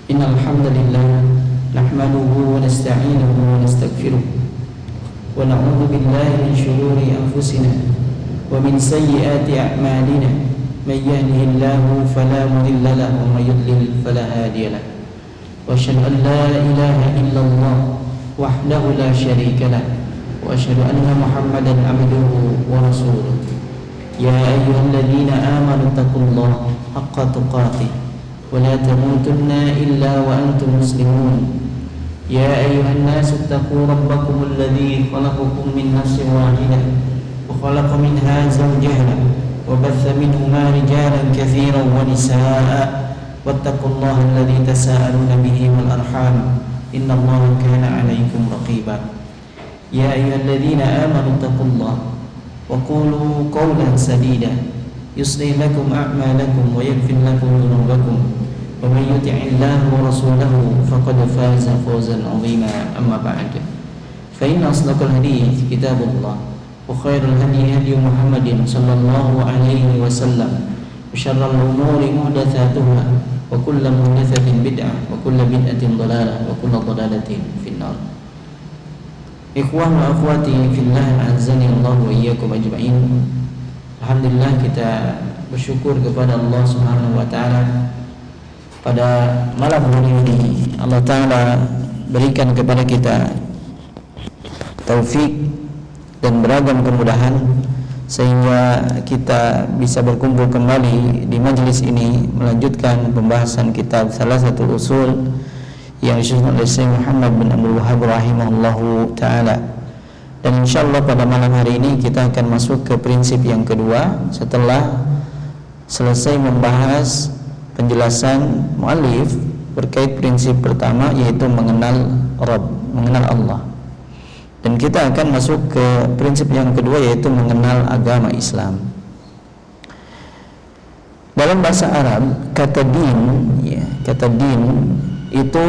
إن الحمد لله نحمده ونستعينه ونستغفره ونعوذ بالله من شرور أنفسنا ومن سيئات أعمالنا من يهده الله فلا مضل له ومن يضلل فلا هادي له وأشهد أن لا إله إلا الله وحده لا شريك له وأشهد أن محمدا عبده ورسوله يا أيها الذين آمنوا اتقوا الله حق تقاته ولا تموتن إلا وأنتم مسلمون يا أيها الناس اتقوا ربكم الذي خلقكم من نفس واحدة وخلق منها زوجها وبث منهما رجالا كثيرا ونساء واتقوا الله الذي تساءلون به والأرحام إن الله كان عليكم رقيبا يا أيها الذين آمنوا اتقوا الله وقولوا قولا سديدا يصلح لكم أعمالكم ويغفر لكم ذنوبكم ومن يطع الله ورسوله فقد فاز فوزا عظيما أما بعد فإن أصدق الحديث كتاب الله وخير الهدي هدي محمد صلى الله عليه وسلم وشر الأمور محدثاتها وكل محدثة بدعة وكل بدعة ضلالة وكل ضلالة في النار. Ikhwan wa akhwati fillah, azani Allah wa iyyakum ajma'in. Alhamdulillah, kita bersyukur kepada Allah Subhanahu wa taala pada malam hari ini. Allah taala berikan kepada kita taufik dan beragam kemudahan sehingga kita bisa berkumpul kembali di majelis ini melanjutkan pembahasan kitab salah satu usul yang disusun oleh Syekh Muhammad bin Abdul Wahhab rahimahullahu taala. Dan insyaallah pada malam hari ini kita akan masuk ke prinsip yang kedua setelah selesai membahas penjelasan muallif berkait prinsip pertama, yaitu mengenal Rabb, mengenal Allah. Dan kita akan masuk ke prinsip yang kedua, yaitu mengenal agama Islam. Dalam bahasa Arab, kata din, kata din itu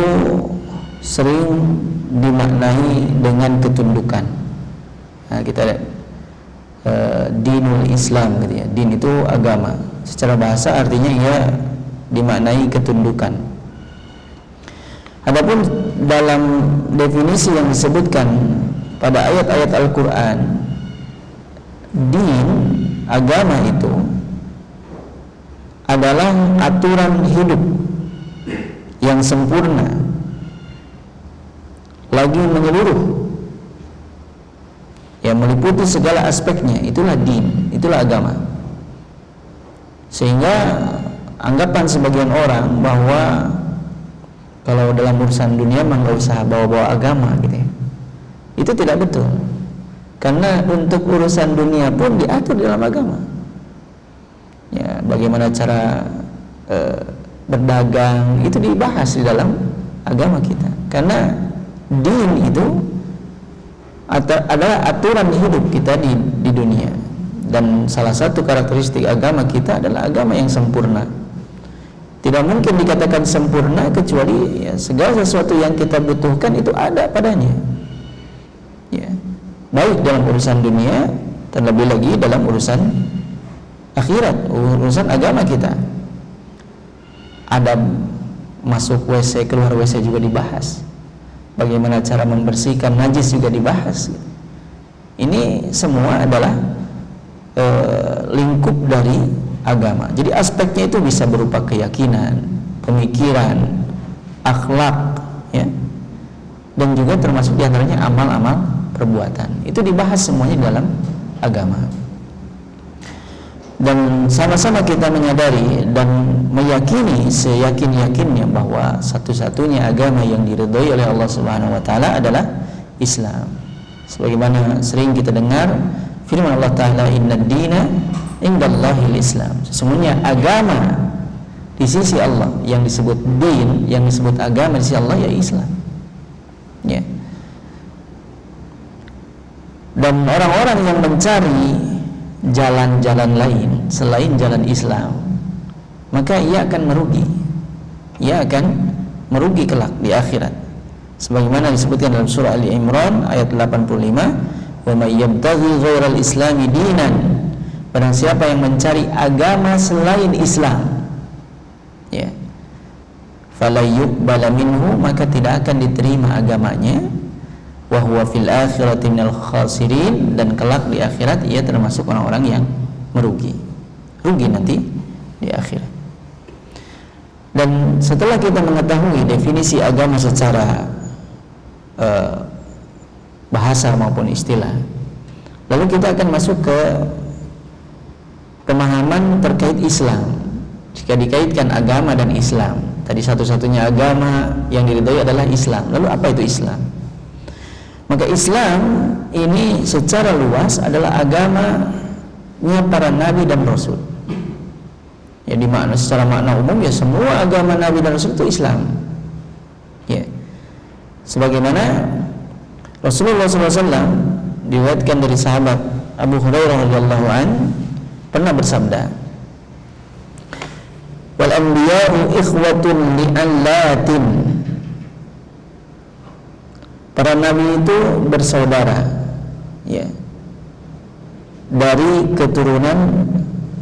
sering dimaknai dengan ketundukan. Nah, kita dinul Islam gitu ya. Din itu agama. Secara bahasa artinya ia dimaknai ketundukan. Adapun dalam definisi yang disebutkan pada ayat-ayat Al-Quran, din, agama itu adalah aturan hidup yang sempurna lagi menyeluruh, yang meliputi segala aspeknya. Itulah din, itulah agama. Sehingga anggapan sebagian orang bahwa kalau dalam urusan dunia mah nggak usah bawa-bawa agama gitu ya, itu tidak betul. Karena untuk urusan dunia pun diatur di dalam agama. Ya, bagaimana cara berdagang itu dibahas di dalam agama kita. Karena din itu adalah aturan hidup kita di dunia. Dan salah satu karakteristik agama kita adalah agama yang sempurna. Tidak mungkin dikatakan sempurna kecuali ya, segala sesuatu yang kita butuhkan itu ada padanya. Ya, baik dalam urusan dunia, terlebih lagi dalam urusan akhirat, urusan agama kita. Ada masuk WC, keluar WC juga dibahas. Bagaimana cara membersihkan najis juga dibahas. Ini semua adalah lingkup dari agama. Jadi aspeknya itu bisa berupa keyakinan, pemikiran, akhlak, ya, dan juga termasuk diantaranya amal-amal perbuatan. Itu dibahas semuanya dalam agama. Dan sama-sama kita menyadari dan meyakini seyakin-yakinnya bahwa satu-satunya agama yang diridhoi oleh Allah Subhanahu wa taala adalah Islam. Sebagaimana sering kita dengar firman Allah taala, "Innad dina indallahil Islam." Sesungguhnya agama di sisi Allah yang disebut din, yang disebut agama di sisi Allah ya Islam. Ya. Dan orang-orang yang mencari jalan-jalan lain selain jalan Islam, maka ia akan merugi. Ia akan merugi kelak di akhirat. Sebagaimana disebutkan dalam surah Ali Imran ayat 85, "Wa may yabtaghi ghairal islami dinan." Barang siapa yang mencari agama selain Islam, ya, fala yuqbala minhu, maka tidak akan diterima agamanya, wa huwa fil akhirati minal khasirin, dan kelak di akhirat ia termasuk orang-orang yang rugi nanti di akhirat. Dan setelah kita mengetahui definisi agama secara bahasa maupun istilah, lalu kita akan masuk ke pemahaman terkait Islam. Jika dikaitkan agama dan Islam, tadi satu-satunya agama yang diridhoi adalah Islam. Lalu apa itu Islam? Maka Islam ini secara luas adalah agamanya para nabi dan rasul. Ya, secara makna umum ya semua agama nabi dan rasul itu Islam. Ya. Sebagaimana Rasulullah SAW diriwayatkan dari sahabat Abu Hurairah radhiyallahu an pernah bersabda, wal anbiya'u ikhwatun li'allatin, para nabi itu bersaudara, ya, dari keturunan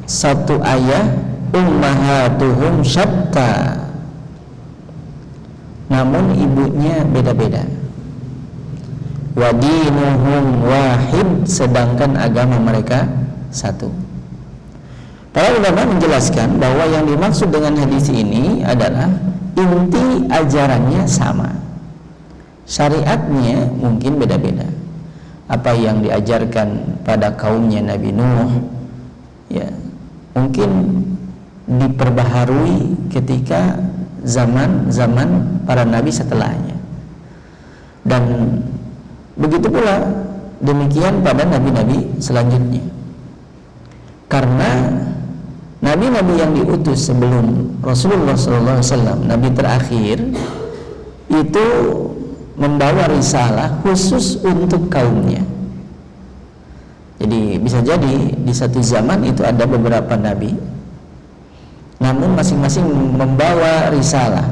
satu ayah, ummahatuhum syatta, namun ibunya beda-beda, wa dinuhum wahid, sedangkan agama mereka satu. Para ulama menjelaskan bahwa yang dimaksud dengan hadis ini adalah inti ajarannya sama, syariatnya mungkin beda-beda. Apa yang diajarkan pada kaumnya Nabi Nuh, ya, mungkin diperbaharui ketika zaman-zaman para nabi setelahnya, dan begitu pula demikian pada nabi-nabi selanjutnya. Karena nabi-nabi yang diutus sebelum Rasulullah SAW, nabi terakhir, itu membawa risalah khusus untuk kaumnya. Jadi bisa jadi di satu zaman itu ada beberapa nabi, namun masing-masing membawa risalah,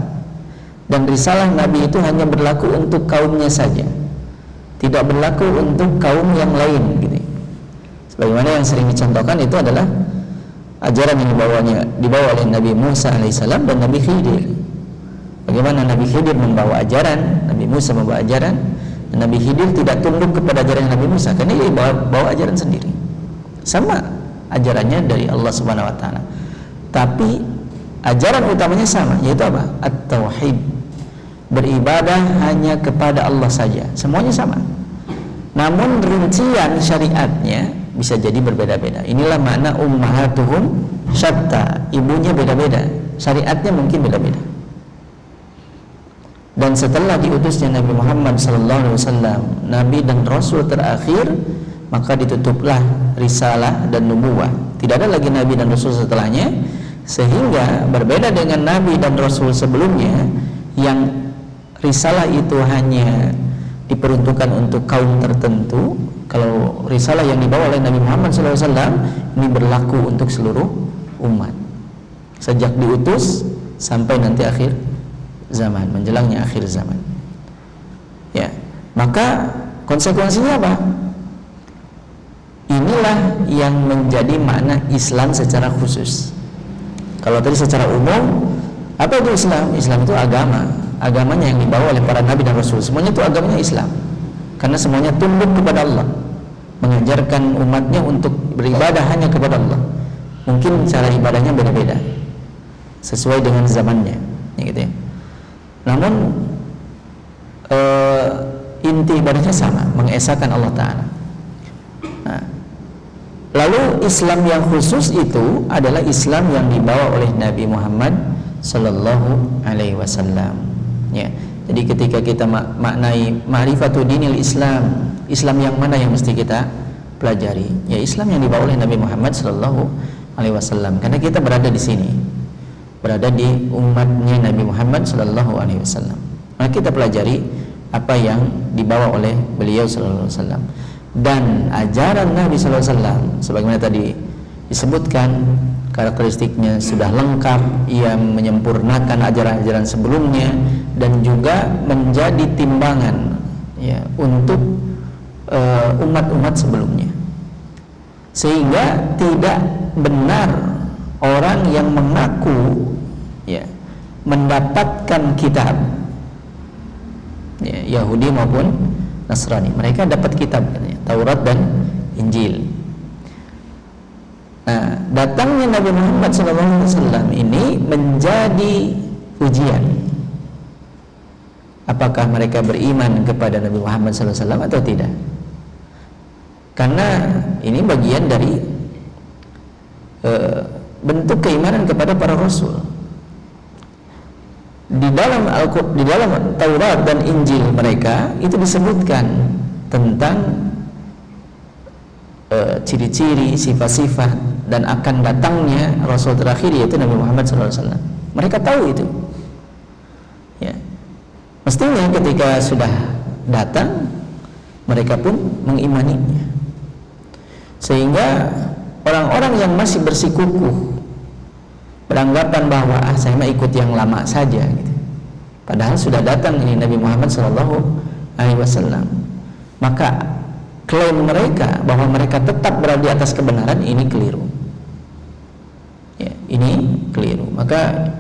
dan risalah nabi itu hanya berlaku untuk kaumnya saja, tidak berlaku untuk kaum yang lain gitu. Sebagaimana yang sering dicontohkan itu adalah ajaran yang dibawa oleh Nabi Musa alaihissalam dan Nabi Khidir. Bagaimana Nabi Khidir membawa ajaran, Nabi Musa membawa ajaran, dan Nabi Khidir tidak tunduk kepada ajaran Nabi Musa karena dia bawa ajaran sendiri. Sama ajarannya dari Allah Subhanahu wa taala. Tapi ajaran utamanya sama, yaitu apa? At-tauhid. Beribadah hanya kepada Allah saja. Semuanya sama. Namun rincian syariatnya bisa jadi berbeda-beda. Inilah makna ummahatuhum syatta. Ibunya beda-beda, syariatnya mungkin beda-beda. Dan setelah diutusnya Nabi Muhammad SAW, Nabi dan Rasul terakhir, maka ditutuplah risalah dan nubuwah. Tidak ada lagi Nabi dan Rasul setelahnya, sehingga berbeda dengan Nabi dan Rasul sebelumnya, yang risalah itu hanya diperuntukkan untuk kaum tertentu. Kalau risalah yang dibawa oleh Nabi Muhammad SAW ini berlaku untuk seluruh umat, sejak diutus sampai nanti akhir zaman, menjelangnya akhir zaman. Ya, maka konsekuensinya apa? Inilah yang menjadi makna Islam secara khusus. Kalau tadi secara umum, apa itu Islam? Islam itu agama, agamanya yang dibawa oleh para nabi dan rasul. Semuanya itu agamanya Islam, karena semuanya tunduk kepada Allah, mengajarkan umatnya untuk beribadah hanya kepada Allah. Mungkin cara ibadahnya beda-beda sesuai dengan zamannya, ya gitu ya. Namun inti ibadahnya sama, mengesahkan Allah Ta'ala. Nah, lalu Islam yang khusus itu adalah Islam yang dibawa oleh Nabi Muhammad Sallallahu Alaihi Wasallam. Ya, jadi ketika kita maknai ma'rifatu dinil Islam, Islam yang mana yang mesti kita pelajari? Ya, Islam yang dibawa oleh Nabi Muhammad Sallallahu Alaihi Wasallam. Karena kita berada di sini, berada di umatnya Nabi Muhammad Sallallahu Alaihi Wasallam. Maka kita pelajari apa yang dibawa oleh beliau Sallallahu Alaihi Wasallam. Dan ajaran Nabi Sallallahu Alaihi Wasallam, sebagaimana tadi disebutkan, karakteristiknya sudah lengkap. Ia menyempurnakan ajaran-ajaran sebelumnya dan juga menjadi timbangan, ya, untuk umat-umat sebelumnya. Sehingga tidak benar orang yang mengaku, ya, mendapatkan kitab, ya, Yahudi maupun Nasrani, mereka dapat kitab, Taurat dan Injil. Nah, datangnya Nabi Muhammad SAW ini menjadi ujian. Apakah mereka beriman kepada Nabi Muhammad SAW atau tidak? Karena ini bagian dari bentuk keimanan kepada para rasul. Di dalam Taurat dan Injil mereka itu disebutkan tentang ciri-ciri, sifat-sifat dan akan datangnya Rasul terakhir, yaitu Nabi Muhammad SAW. Mereka tahu itu. Ya. Mestinya ketika sudah datang, mereka pun mengimaninya. Sehingga orang-orang yang masih bersikukuh beranggapan bahwa saya mah ikut yang lama saja, gitu. Padahal sudah datang ini Nabi Muhammad SAW. Maka klaim mereka bahwa mereka tetap berada di atas kebenaran ini keliru. Ya, ini keliru. Maka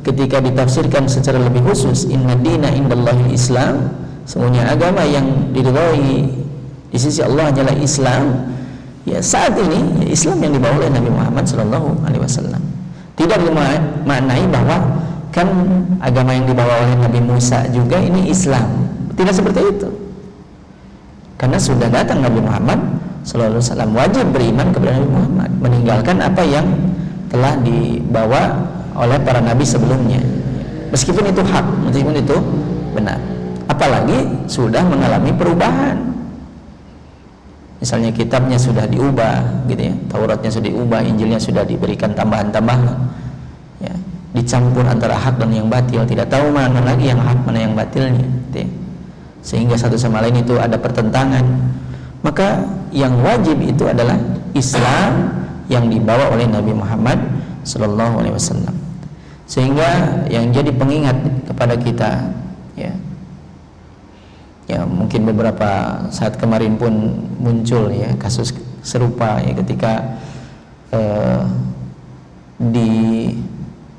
ketika ditafsirkan secara lebih khusus, inna dina indallahil Islam, semuanya agama yang diridhai di sisi Allah hanyalah Islam. Ya, saat ini ya, Islam yang dibawa oleh Nabi Muhammad SAW. Tidak dimaknai bahwa kan agama yang dibawa oleh Nabi Musa juga ini Islam. Tidak seperti itu. Karena sudah datang Nabi Muhammad SAW, wajib beriman kepada Nabi Muhammad, meninggalkan apa yang telah dibawa oleh para nabi sebelumnya. Meskipun itu hak, meskipun itu benar. Apalagi sudah mengalami perubahan. Misalnya kitabnya sudah diubah, gitu ya. Tauratnya sudah diubah, Injilnya sudah diberikan tambahan-tambahan. Ya, dicampur antara hak dan yang batil, tidak tahu mana lagi yang hak, mana yang batilnya, gitu ya. Sehingga satu sama lain itu ada pertentangan. Maka yang wajib itu adalah Islam yang dibawa oleh Nabi Muhammad SAW. Sehingga yang jadi pengingat kepada kita, ya mungkin beberapa saat kemarin pun muncul ya kasus serupa ya, ketika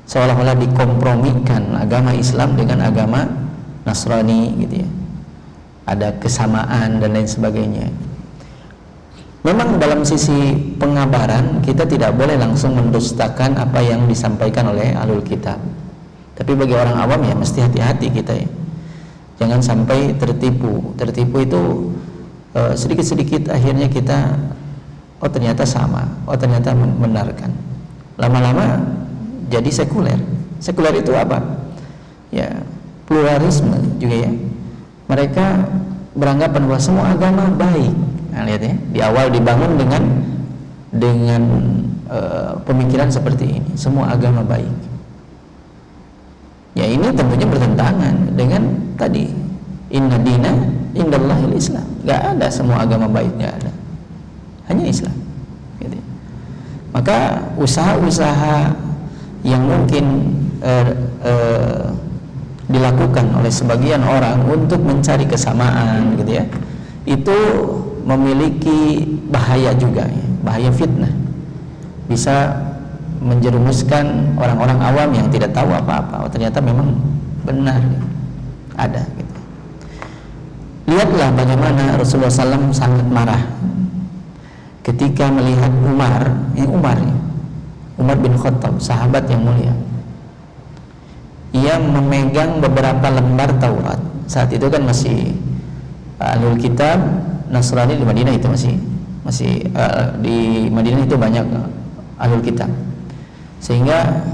seolah-olah dikompromikan agama Islam dengan agama Nasrani, gitu ya. Ada kesamaan dan lain sebagainya. Memang dalam sisi pengabaran kita tidak boleh langsung mendustakan apa yang disampaikan oleh ahlul kitab. Tapi bagi orang awam ya mesti hati-hati kita ya. Jangan sampai tertipu. Tertipu itu sedikit-sedikit akhirnya kita ternyata sama, ternyata membenarkan. Lama-lama jadi sekuler. Sekuler itu apa? Ya, pluralisme juga ya. Mereka beranggapan bahwa semua agama baik. Nah, lihat ya, di awal dibangun dengan pemikiran seperti ini, semua agama baik. Ya, ini tentunya bertentangan dengan tadi inna dina indallahil Islam. Gak ada semua agama baik, gak ada, hanya Islam, gitu. Maka usaha-usaha yang mungkin dilakukan oleh sebagian orang untuk mencari kesamaan, gitu ya, itu memiliki bahaya juga ya, bahaya fitnah, bisa menjerumuskan orang-orang awam yang tidak tahu apa-apa. Ternyata memang benar ya, ada gitu. Lihatlah bagaimana Rasulullah SAW sangat marah ketika melihat Umar bin Khattab, sahabat yang mulia. Ia memegang beberapa lembar Taurat. Saat itu kan masih ahlul kitab Nasrani di Madinah, itu masih di Madinah itu banyak ahlul kitab. Sehingga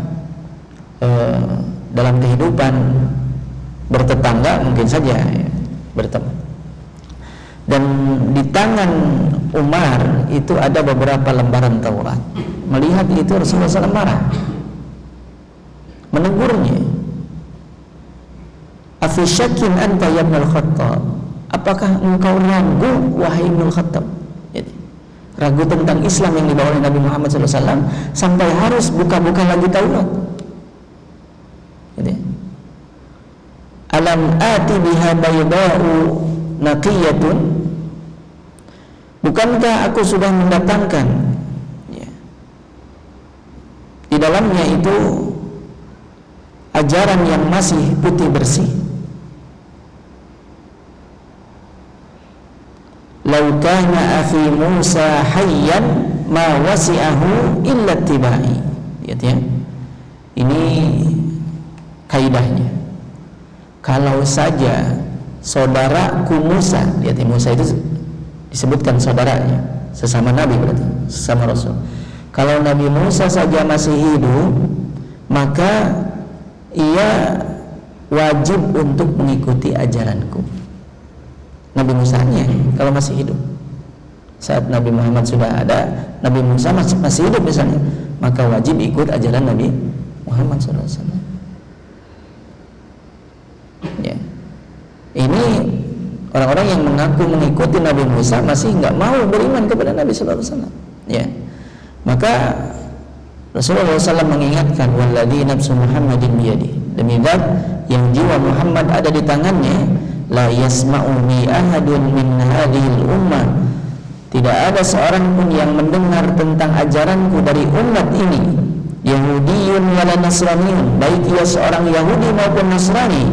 dalam kehidupan bertetangga mungkin saja ya, bertemu. Dan di tangan Umar itu ada beberapa lembaran Taurat. Melihat itu Rasulullah SAW marah, menegurnya. Afi syakin anta ya Ibnul Khattab, apakah engkau ragu wahai Ibnul Khattab? Jadi, ragu tentang Islam yang dibawa oleh Nabi Muhammad SAW sampai harus buka-buka lagi Taurat. Jadi, alam ati biha bayda'u naqiyatun, bukankah aku sudah mendatangkan ya, di dalamnya itu ajaran yang masih putih bersih. Lau kana akhi Musa hayyan ma wasi'ahu illa tibai. Lihat ya. Ini kaidahnya. Kalau saja saudaraku Musa, lihat ya, Musa itu disebutkan saudaranya, sesama nabi berarti, sesama rasul. Kalau Nabi Musa saja masih hidup, maka ia wajib untuk mengikuti ajaranku. Nabi Musa nya kalau masih hidup. Saat Nabi Muhammad sudah ada, Nabi Musa masih hidup misalnya, maka wajib ikut ajaran Nabi Muhammad SAW. Ya. Ini orang-orang yang mengaku mengikuti Nabi Musa masih nggak mau beriman kepada Nabi SAW. Ya. Maka Rasulullah SAW mengingatkan, walladzi nafsu Muhammadin biyadi, demi zat yang jiwa Muhammad ada di tangannya, la yasma'u bi ahadun min hadhil ummah, tidak ada seorang pun yang mendengar tentang ajaranku dari umat ini, Yahudiyun wala Nasraniyun, baik ia seorang Yahudi maupun Nasrani,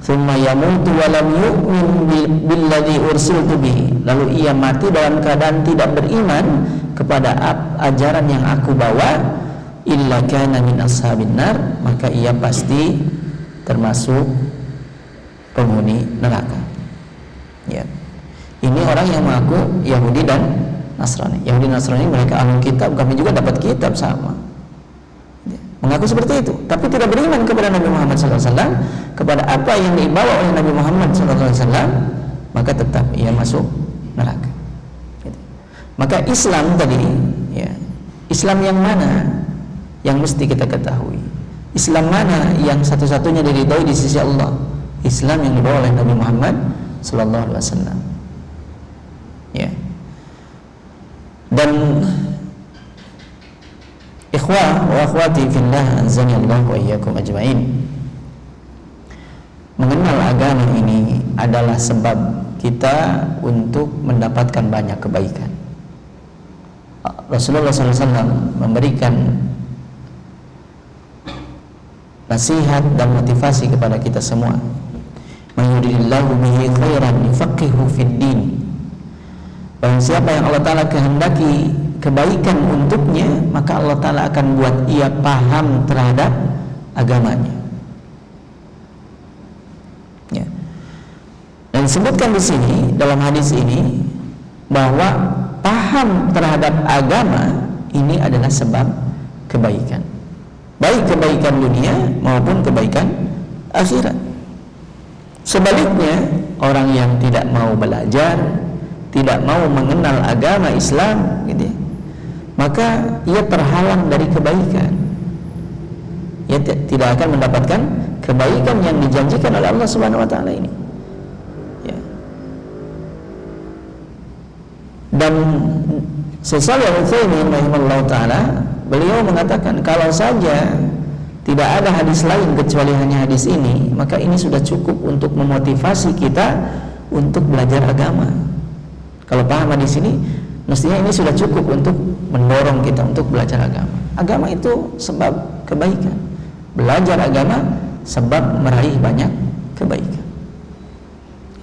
thumma yamutu wa lam yu'min billadzi ursiltu bihi, lalu ia mati dalam keadaan tidak beriman kepada ajaran yang aku bawa, illa kana min ashabin nar, maka ia pasti termasuk penghuni neraka. Ya. Ini orang yang mengaku Yahudi dan Nasrani. Yahudi dan Nasrani mereka ahlul kitab, kami juga dapat kitab sama. Ya. Mengaku seperti itu, tapi tidak beriman kepada Nabi Muhammad SAW, kepada apa yang dibawa oleh Nabi Muhammad SAW, maka tetap ia masuk neraka. Gitu. Maka Islam tadi, ya, Islam yang mana yang mesti kita ketahui? Islam mana yang satu-satunya diridhoi di sisi Allah? Islam yang dibawa oleh Nabi Muhammad sallallahu alaihi wasallam. Ya. Dan ikhwah wa akhwati fillah, azanillahu wa iyyakum ajmain. Mengenal agama ini adalah sebab kita untuk mendapatkan banyak kebaikan. Rasulullah SAW memberikan nasihat dan motivasi kepada kita semua. Mayuridillahu bihi khairan yufaqihu fid din. Barang siapa yang Allah Ta'ala kehendaki kebaikan untuknya, maka Allah Ta'ala akan buat ia paham terhadap agamanya. Ya. Dan disebutkan di sini dalam hadis ini bahwa paham terhadap agama ini adalah sebab kebaikan, baik kebaikan dunia maupun kebaikan akhirat. Sebaliknya, orang yang tidak mau belajar, tidak mau mengenal agama Islam, gitu ya, maka ia terhalang dari kebaikan. Ia tidak akan mendapatkan kebaikan yang dijanjikan oleh Allah Subhanahu wa taala ini. Ya. Dan Syaikh Al-Utsaimin rahimahullah taala, beliau mengatakan kalau saja tidak ada hadis lain kecuali hanya hadis ini, maka ini sudah cukup untuk memotivasi kita untuk belajar agama. Kalau paham hadis ini, mestinya ini sudah cukup untuk mendorong kita untuk belajar agama. Agama itu sebab kebaikan. Belajar agama sebab meraih banyak kebaikan.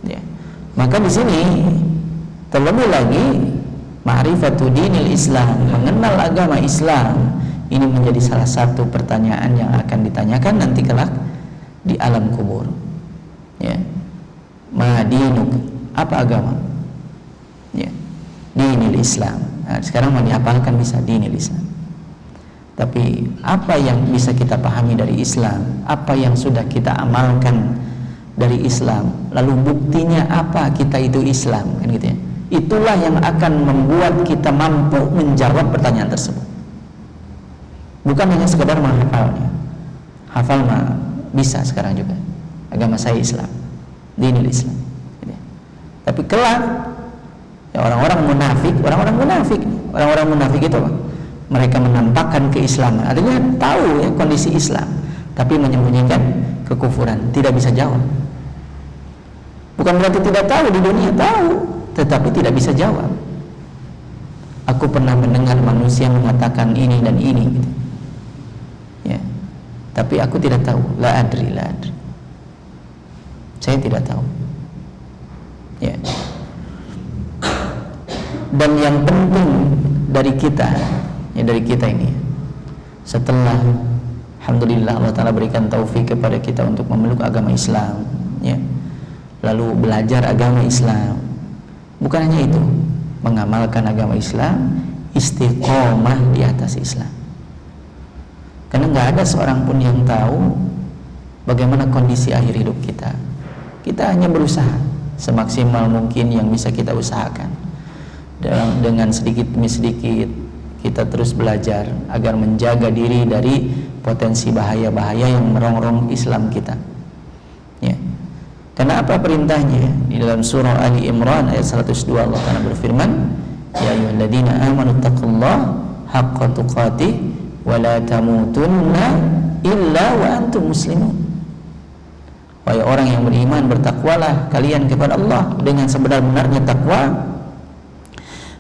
Ya. Maka di sini terlebih lagi ma'rifatu dinil Islam, mengenal agama Islam, ini menjadi salah satu pertanyaan yang akan ditanyakan nanti kelak di alam kubur. Ya. Ma dinuk, apa agama? Ya. Dinil Islam. Nah, sekarang mau dihafalkan bisa dinil Islam. Tapi apa yang bisa kita pahami dari Islam? Apa yang sudah kita amalkan dari Islam? Lalu buktinya apa kita itu Islam? Kan gitu ya. Itulah yang akan membuat kita mampu menjawab pertanyaan tersebut. Bukan hanya sekedar menghafalnya. Hafal mah bisa sekarang juga. Agama saya Islam, dinil Islam. Tapi kelak ya orang-orang munafik itu apa? Mereka menampakkan keislaman, artinya tahu ya kondisi Islam, tapi menyembunyikan kekufuran, tidak bisa jawab. Bukan berarti tidak tahu di dunia, tahu, tetapi tidak bisa jawab. Aku pernah mendengar manusia mengatakan ini dan ini gitu. Ya. Tapi aku tidak tahu. La adri. Saya tidak tahu. Ya. Dan yang penting dari kita ini, setelah alhamdulillah Allah Ta'ala berikan taufik kepada kita untuk memeluk agama Islam, ya, lalu belajar agama Islam, bukan hanya itu, mengamalkan agama Islam, istiqomah di atas Islam. Karena nggak ada seorang pun yang tahu bagaimana kondisi akhir hidup kita. Kita hanya berusaha semaksimal mungkin yang bisa kita usahakan. Dengan sedikit demi sedikit kita terus belajar agar menjaga diri dari potensi bahaya-bahaya yang merongrong Islam kita. Ya. Karena apa perintahnya? Di dalam surah Ali Imran ayat 102 Allah Ta'ala berfirman, ya ayyuhalladzina amanu taqullaha haqqa tuqatih wa la tamutunna illa wa antum muslimun. Wahai orang yang beriman, bertakwalah kalian kepada Allah dengan sebenar-benarnya takwa,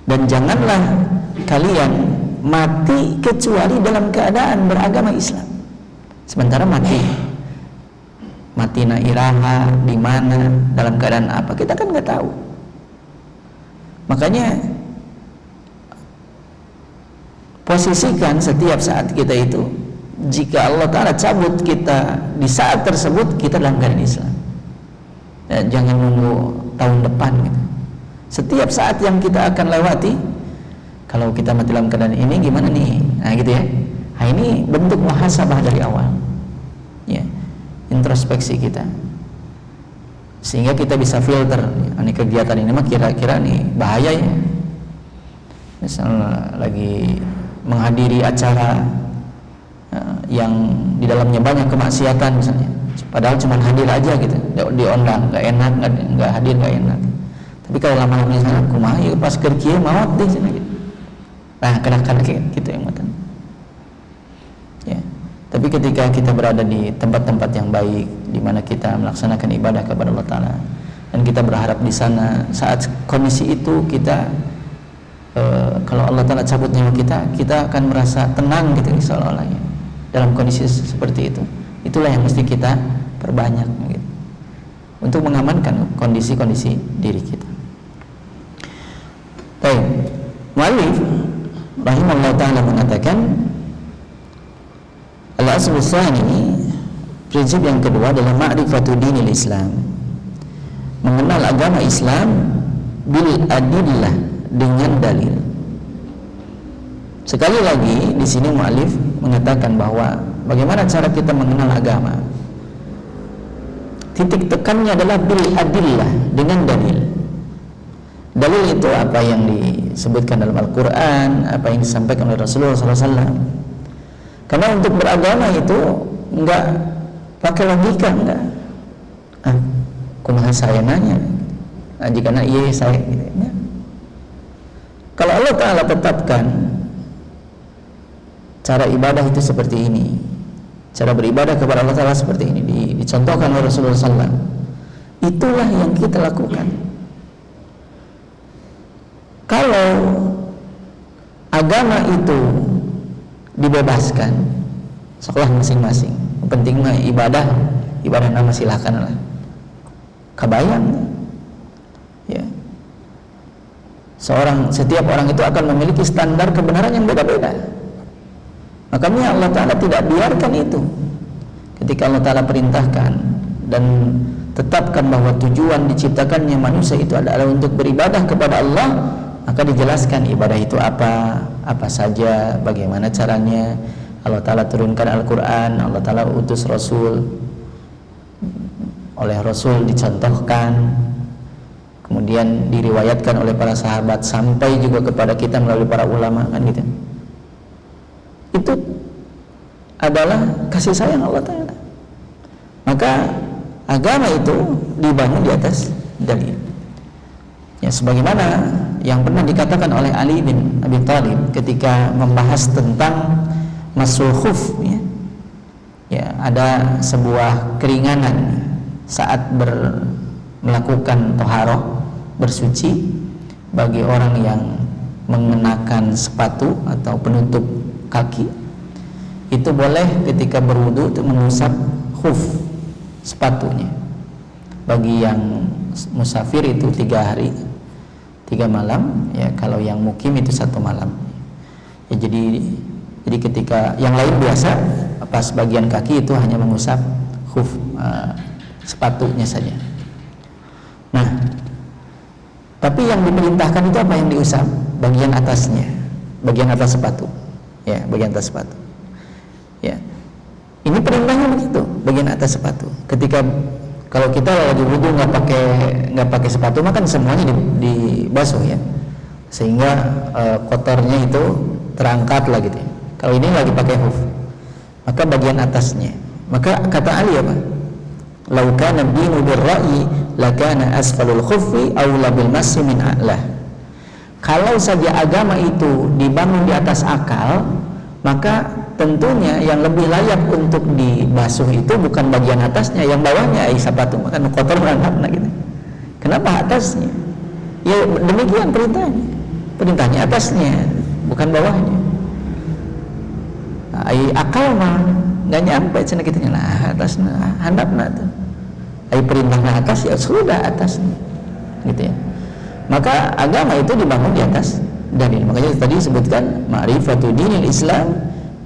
dan janganlah kalian mati kecuali dalam keadaan beragama Islam. Sementara mati nairaha di mana, dalam keadaan apa, kita kan nggak tahu. Makanya posisikan setiap saat kita itu, jika Allah Ta'ala cabut kita di saat tersebut, kita dalam keadaan Islam. Jangan nunggu tahun depan gitu. Setiap saat yang kita akan lewati, kalau kita mati dalam keadaan ini gimana nih? Nah gitu ya. Nah ini bentuk muhasabah dari awal, ya, introspeksi kita, sehingga kita bisa filter, ini kegiatan ini mah kira-kira nih bahaya ya. Misalnya lagi menghadiri acara yang di dalamnya banyak kemaksiatan misalnya, padahal cuma hadir aja gitu, diundang, nggak enak, nggak hadir nggak enak. Tapi kalau lama-lama di sana, kumaha ya pas kerja maut deh sana gitu. Nah, kadang-kadang gitu yang matan. Ya. Tapi ketika kita berada di tempat-tempat yang baik, di mana kita melaksanakan ibadah kepada Allah Ta'ala, dan kita berharap di sana saat kondisi itu kita kalau Allah Ta'ala cabut nyawa kita akan merasa tenang gitu seolah-olah ya. Dalam kondisi seperti itu, itulah yang mesti kita perbanyak gitu, untuk mengamankan kondisi-kondisi diri kita. Baik, mu'allif rahimahullah ta'ala mengatakan, al-aslu tsani, prinsip yang kedua adalah ma'rifatu dinil Islam, mengenal agama Islam bil adillah, dengan dalil. Sekali lagi di sini mu'allif mengatakan bahwa bagaimana cara kita mengenal agama, titik tekannya adalah bil adillah, dengan dalil. Dalil itu apa yang disebutkan dalam Al-Quran, apa yang disampaikan oleh Rasulullah SAW. Karena untuk beragama itu enggak pakai logika, enggak. Kumaha saya nanya, jika iya saya gitu ya. Kalau Allah Ta'ala tetapkan cara ibadah itu seperti ini, cara beribadah kepada Allah Ta'ala seperti ini, dicontohkan oleh Rasulullah SAW, itulah yang kita lakukan. Kalau agama itu dibebaskan, sekolah masing-masing, penting mah ibadah nama silahkan lah, kebayang ya. Setiap orang itu akan memiliki standar kebenaran yang beda-beda. Makanya Allah Ta'ala tidak biarkan itu. Ketika Allah Ta'ala perintahkan dan tetapkan bahwa tujuan diciptakannya manusia itu adalah untuk beribadah kepada Allah, maka dijelaskan ibadah itu apa saja, bagaimana caranya. Allah Ta'ala turunkan Al-Quran, Allah Ta'ala utus Rasul, oleh Rasul dicontohkan, kemudian diriwayatkan oleh para sahabat, sampai juga kepada kita melalui para ulama, kan gitu. Itu adalah kasih sayang Allah Ta'ala. Maka agama itu dibangun di atas dalil, ya, sebagaimana yang pernah dikatakan oleh Ali bin Abi Thalib ketika membahas tentang masul khuf, ya, ada sebuah keringanan saat melakukan toharoh, bersuci, bagi orang yang mengenakan sepatu atau penutup kaki itu boleh ketika berwudu untuk mengusap khuf, sepatunya. Bagi yang musafir itu 3 hari 3 malam, ya. Kalau yang mukim itu 1 malam. Ya, jadi ketika yang lain biasa pas bagian kaki itu hanya mengusap khuf, sepatunya saja. Nah, tapi yang diperintahkan itu apa yang diusap? Bagian atasnya, bagian atas sepatu, ya, bagian atas sepatu. Ya, ini perintahnya begitu, bagian atas sepatu. Ketika kalau kita lagi wudu nggak pakai sepatu, maka semuanya dibasuh, ya, sehingga kotornya itu terangkat lah gitu. Kalau ini lagi pakai huf, maka bagian atasnya. Maka kata Ali apa? Lau kana ad-dinu bir-ra'yi lakana asfalul khuffi aula bil massi min a'lah. Kalau saja agama itu dibangun di atas akal, maka tentunya yang lebih layak untuk dibasuh itu bukan bagian atasnya, yang bawahnya sepatu, maka kotor banget gitu. Kenapa atasnya? Ya demikian perintahnya. Perintahnya atasnya, bukan bawahnya. Nah, akal mah nggak nyampe cina kita, nah atasnya handapna tuh. Perintahnya atas, ya sudah atasnya, gitu ya. Maka agama itu dibangun di atas dalil. Makanya tadi disebutkan ma'rifatu dinil Islam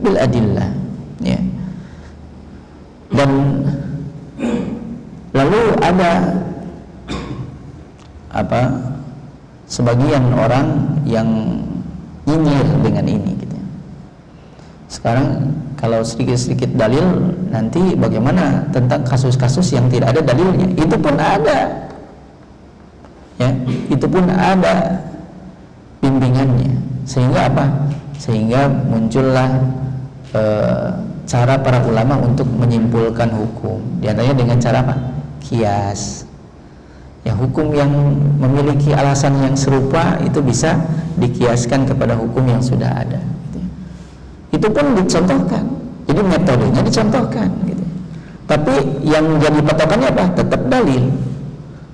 bil adillah, ya. Dan lalu ada sebagian orang yang nyinyir dengan ini gitu. Sekarang kalau sedikit-sedikit dalil, nanti bagaimana tentang kasus-kasus yang tidak ada dalilnya? Itu pun ada, ya, itu pun ada bimbingannya. Sehingga apa? Sehingga muncullah cara para ulama untuk menyimpulkan hukum. Di antaranya dengan cara apa? Kias. Ya, hukum yang memiliki alasan yang serupa itu bisa dikiaskan kepada hukum yang sudah ada. Itu pun dicontohkan. Jadi metodenya dicontohkan gitu. Tapi yang jadi patokannya apa? Tetap dalil.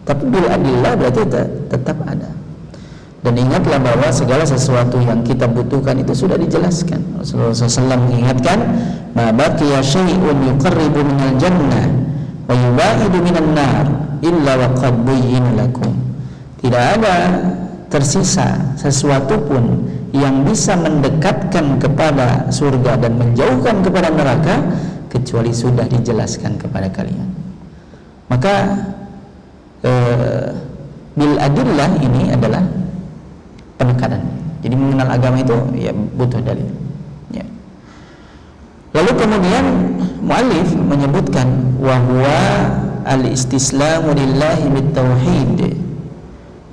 Tapi bil adillah berarti tetap ada. Dan ingatlah bahwa segala sesuatu yang kita butuhkan itu sudah dijelaskan. Rasulullah SAW mengingatkan, ma baqiya syai'un yuqarribu minal jannah wa yubaidu minan nar illa wa qad buyyina lakum. Tidak ada tersisa sesuatu pun yang bisa mendekatkan kepada surga dan menjauhkan kepada neraka kecuali sudah dijelaskan kepada kalian. Maka bil adillah ini adalah penekanan. Jadi mengenal agama itu ya butuh dalil, ya. Lalu kemudian muallif menyebutkan wa huwa al-istislamu lillahi bit-tauhid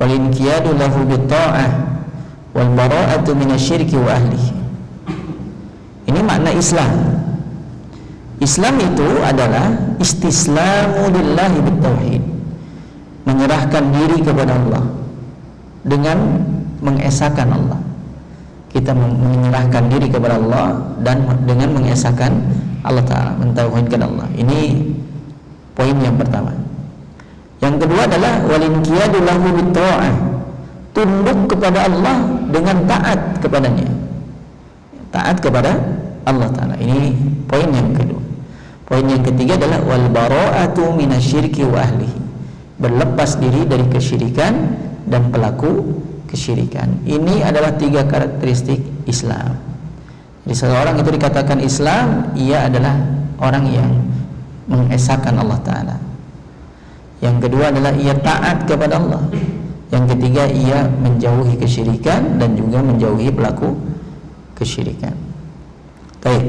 wal inqiyadu lahu bit-ta'ah wal bara'atu minasyirki wa ahlihi. Ini makna Islam. Islam itu adalah istislamu lillahi bit-tauhid, menyerahkan diri kepada Allah dengan mengesahkan Allah. Kita menyerahkan diri kepada Allah dan dengan mengesahkan Allah Ta'ala, mentauhidkan Allah. Ini poin yang pertama. Yang kedua adalah walinqiyadu lahu bitta'ah, tunduk kepada Allah dengan taat kepadanya, taat kepada Allah Ta'ala. Ini poin yang kedua. Poin yang ketiga adalah wal bara'atu minasyirki wa ahlihi, berlepas diri dari kesyirikan dan pelaku kesyirikan. Ini adalah 3 karakteristik Islam. Jadi seseorang itu dikatakan Islam, ia adalah orang yang mengesahkan Allah Ta'ala. Yang kedua adalah ia taat kepada Allah. Yang ketiga ia menjauhi kesyirikan dan juga menjauhi pelaku kesyirikan. Baik.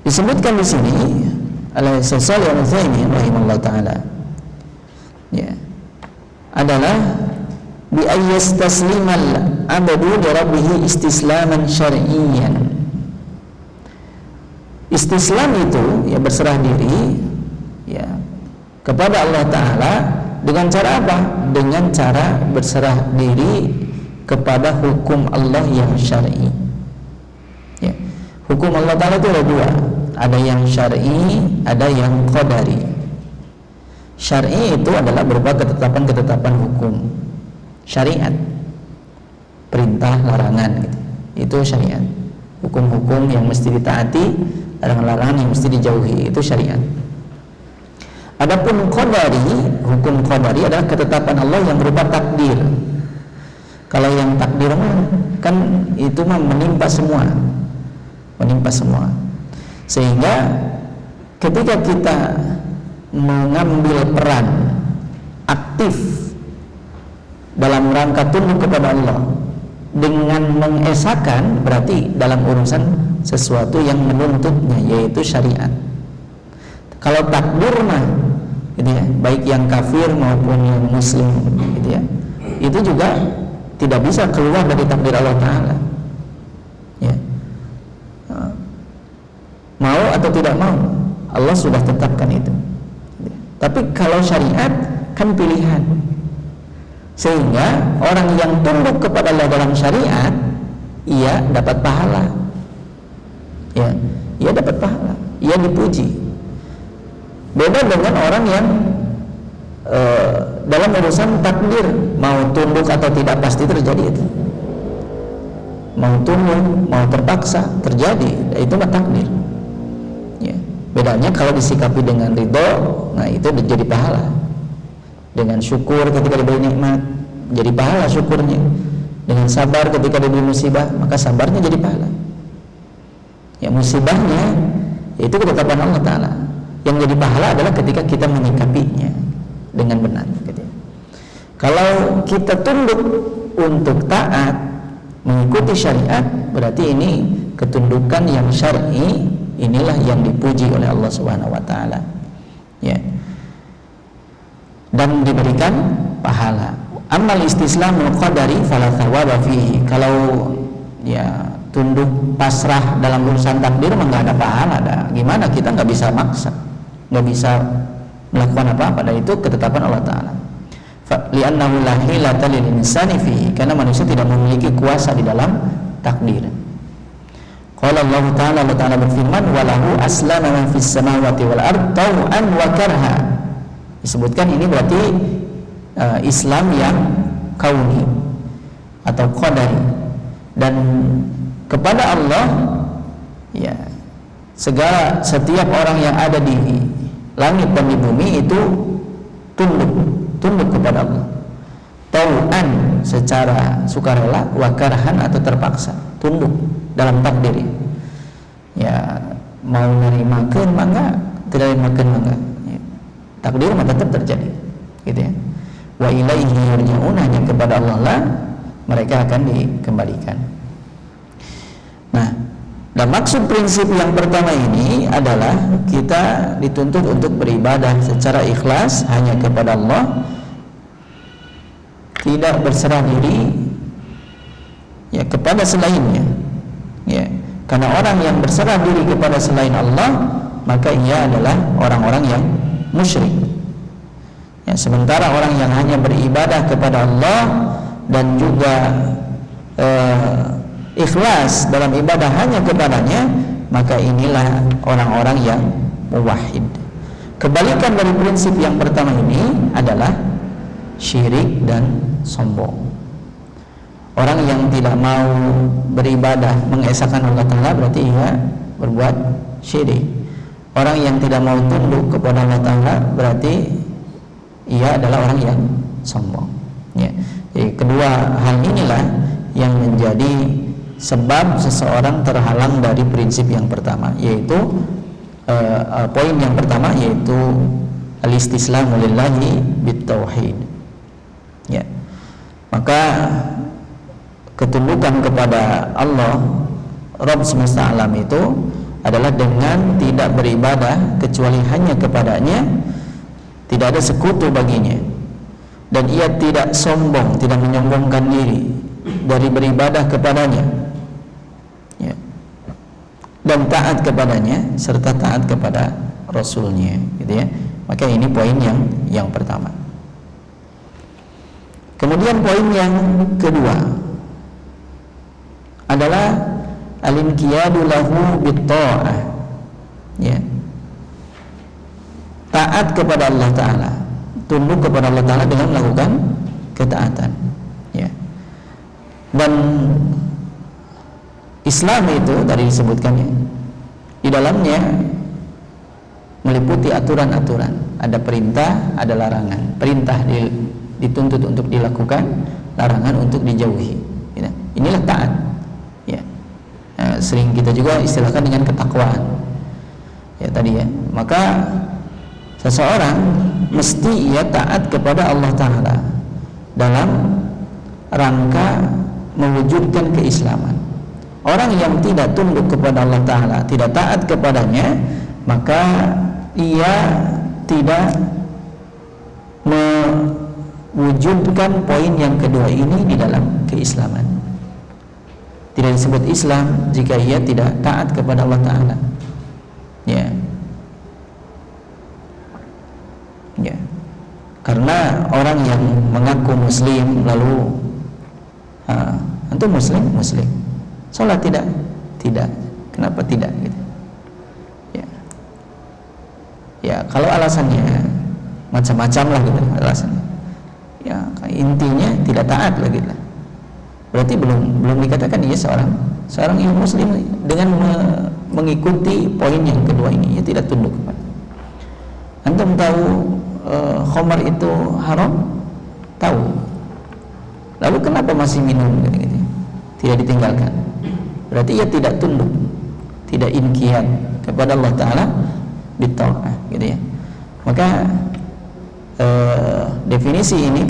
Disebutkan di sini oleh Syekh Shalih Al-Utsaimin rahimahullah taala, ya, adalah bi ayyastaslimal abdu li rabbih istislaman syar'iyyan. Istislam itu ya berserah diri, ya, kepada Allah Ta'ala dengan cara apa? Dengan cara berserah diri kepada hukum Allah yang syar'i, ya. Hukum Allah Ta'ala itu ada 2, ada yang syar'i, ada yang qadari. Syar'i itu adalah berupa ketetapan-ketetapan hukum syariat, perintah, larangan gitu. Itu syariat. hukum-hukum yang mesti ditaati, larangan-larangan yang mesti dijauhi, itu syariat. Adapun qadari, hukum qadari adalah ketetapan Allah yang berupa takdir. Kalau yang takdir kan itu mah menimpa semua. Sehingga ketika kita mengambil peran aktif dalam rangka tunduk kepada Allah dengan mengesahkan, berarti dalam urusan sesuatu yang menuntutnya, yaitu syariat. Kalau takdir mah gitu ya, baik yang kafir maupun yang muslim gitu ya, itu juga tidak bisa keluar dari takdir Allah Ta'ala ya. Mau atau tidak mau, Allah sudah tetapkan itu. Tapi kalau syariat kan pilihan, sehingga orang yang tunduk kepada Allah dalam syariat, ia dapat pahala ya, ia dapat pahala, ia dipuji. Beda dengan orang yang dalam urusan takdir, mau tunduk atau tidak pasti terjadi itu. Mau tunduk, mau terpaksa terjadi, itu mah takdir. Ya. Bedanya kalau disikapi dengan ridho, nah itu jadi pahala. Dengan syukur ketika diberi nikmat, jadi pahala syukurnya. Dengan sabar ketika diberi musibah, maka sabarnya jadi pahala. Ya, musibahnya itu ketetapan Allah Ta'ala. Yang jadi pahala adalah ketika kita menyikapinya dengan benar gitu. Kalau kita tunduk untuk taat mengikuti syariat, berarti ini ketundukan yang syar'i, inilah yang dipuji oleh Allah Subhanahu wa taala. Ya. Dan diberikan pahala. Amal istislamul qadari fala thawaba fihi. Kalau ya tunduk pasrah dalam urusan takdir mah enggak ada pahala dah. Gimana, kita enggak bisa maksa, nggak bisa melakukan apa-apa, dan itu ketetapan Allah Ta'ala. Li'annahu la hilata lil insani fihi, karena manusia tidak memiliki kuasa di dalam takdir. Qala Allah Ta'ala, Allah Ta'ala berfirman, walahu aslama man fis samawati wal ard taw'an wa karha. Disebutkan ini berarti Islam yang kauni atau qadari, dan kepada Allah ya setiap orang yang ada di langit dan di bumi itu tunduk kepada Allah. Tau'an secara sukarela, wa karhan atau terpaksa, tunduk dalam takdir. Ya, mau nerimakeun mangga, tidak nerimakeun mangga. Ya, takdir mah tetap terjadi. Gitu ya. Wa ilaihi yurja'un, hanya kepada Allah lah mereka akan dikembalikan. Nah, dan maksud prinsip yang pertama ini adalah kita dituntut untuk beribadah secara ikhlas hanya kepada Allah, tidak berserah diri ya kepada selainnya. Ya, karena orang yang berserah diri kepada selain Allah, maka ia adalah orang-orang yang musyrik. Ya, sementara orang yang hanya beribadah kepada Allah dan juga ikhlas dalam ibadah hanya kepadanya, maka inilah orang-orang yang muwahhid. Kebalikan dari prinsip yang pertama ini adalah syirik dan sombong. Orang yang tidak mau beribadah mengesahkan Allah Ta'ala berarti ia berbuat syirik. Orang yang tidak mau tunduk kepada Allah Ta'ala berarti ia adalah orang yang sombong ya. Jadi kedua hal inilah yang menjadi sebab seseorang terhalang dari prinsip yang pertama, yaitu poin yang pertama, yaitu al-istislamu lillahi bitauhid ya. Maka ketundukan kepada Allah Rabb semesta alam itu adalah dengan tidak beribadah kecuali hanya kepadanya, tidak ada sekutu baginya, dan ia tidak sombong, tidak menyombongkan diri dari beribadah kepadanya ya, dan taat kepadanya serta taat kepada Rasulnya gitu ya. Maka ini poin yang pertama. Kemudian poin yang kedua adalah al-inqiyadu lahu bit-tha'ah ya. Taat kepada Allah Ta'ala, tunduk kepada Allah Ta'ala dengan melakukan ketaatan ya. Dan Islam itu tadi disebutkannya, di dalamnya meliputi aturan-aturan, ada perintah, ada larangan. Perintah dituntut untuk dilakukan, larangan untuk dijauhi. Ya. Inilah taat. Ya. Sering kita juga istilahkan dengan ketakwaan. Ya tadi ya. Maka seseorang mesti ia taat kepada Allah Ta'ala dalam rangka mewujudkan keislaman. Orang yang tidak tunduk kepada Allah Ta'ala, tidak taat kepadanya, maka ia tidak mewujudkan poin yang kedua ini di dalam keislaman. Tidak disebut Islam jika ia tidak taat kepada Allah Ta'ala. Ya. Ya. Karena orang yang mengaku muslim lalu antum muslim? Muslim. Salat tidak? Tidak. Kenapa tidak gitu? Ya, kalau alasannya macam-macam lah gitu alasannya. Ya, intinya tidak taat lagi lah. Berarti belum dikatakan dia seorang yang muslim dengan mengikuti poin yang kedua ini, ia tidak tunduk kepada. Antum tahu khamar itu haram? Tahu. Lalu kenapa masih minum gitu? Tidak ditinggalkan. Berarti ia tidak tunduk, tidak inqiyad kepada Allah Ta'ala bita'ah gitu ya. Maka definisi ini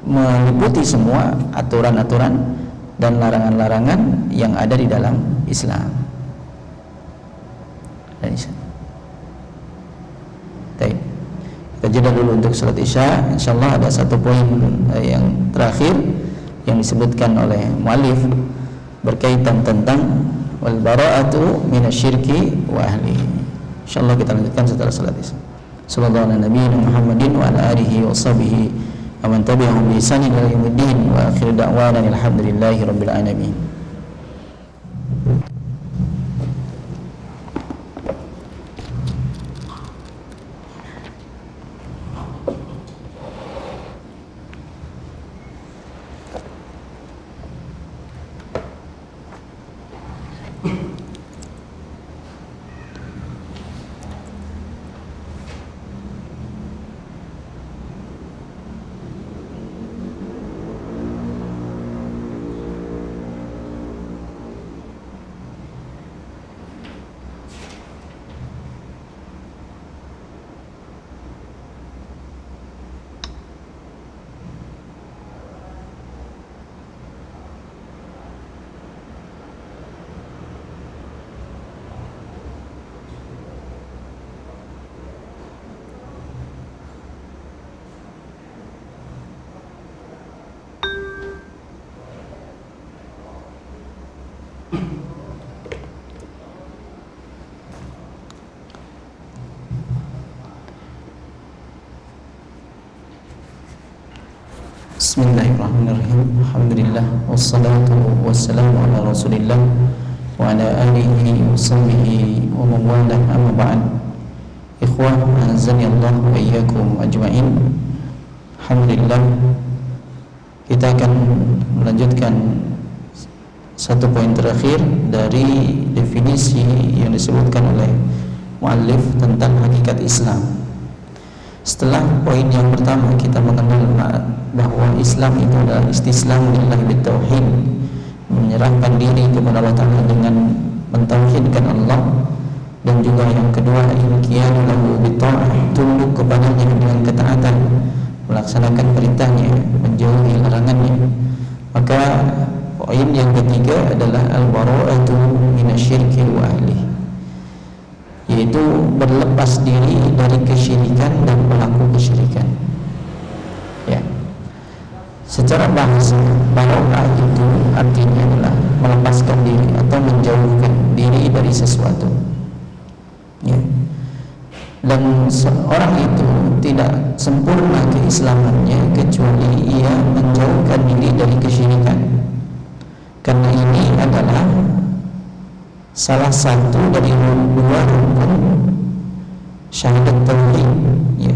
meliputi semua aturan-aturan dan larangan-larangan yang ada di dalam Islam. Baik. Kita jeda dulu untuk salat Isya. Insyaallah ada satu poin yang terakhir yang disebutkan oleh muallif berkaitan tentang wal bara'atu minasyirki wa ahlihi. Insyaallah kita lanjutkan setelah salat Isya. Sallallahu ala nabiyina Muhammadin wa ala alihi wa sahbihi wa man tabi'ahum bi ihsan ila yaumiddin wa akhir da'wana alhamdulillahi rabbil alamin. Bismillahirrahmanirrahim. Alhamdulillah wassalatu wassalamu ala Rasulillah wa ala alihi wa sahbihi wa man walah, amma ba'd. Ikhwah, azani Allah wa iyyakum ajma'in. Alhamdulillah, kita akan melanjutkan satu poin terakhir dari definisi yang disebutkan oleh muallif tentang hakikat Islam. Setelah poin yang pertama kita mengenal bahwa Islam itu adalah istislam lillahi bitauhid, menyerahkan diri kepada Allah Ta'ala dengan mentauhidkan Allah, dan juga yang kedua inqiyadu lahu bita'ah, tunduk kepadanya dengan ketaatan, melaksanakan perintahnya, menjauhi larangannya. Maka poin yang ketiga adalah al-bara'atu minasyirki wa ahlihi, yaitu berlepas diri dari kesyirikan dan pelaku kesyirikan. Ya. Secara bahasa, bara'ah itu artinya adalah melepaskan diri atau menjauhkan diri dari sesuatu. Ya. Dan seorang itu tidak sempurna keislamannya kecuali ia menjauhkan diri dari kesyirikan. Karena ini adalah salah satu dari dua rukun syahadat tauhid, ya.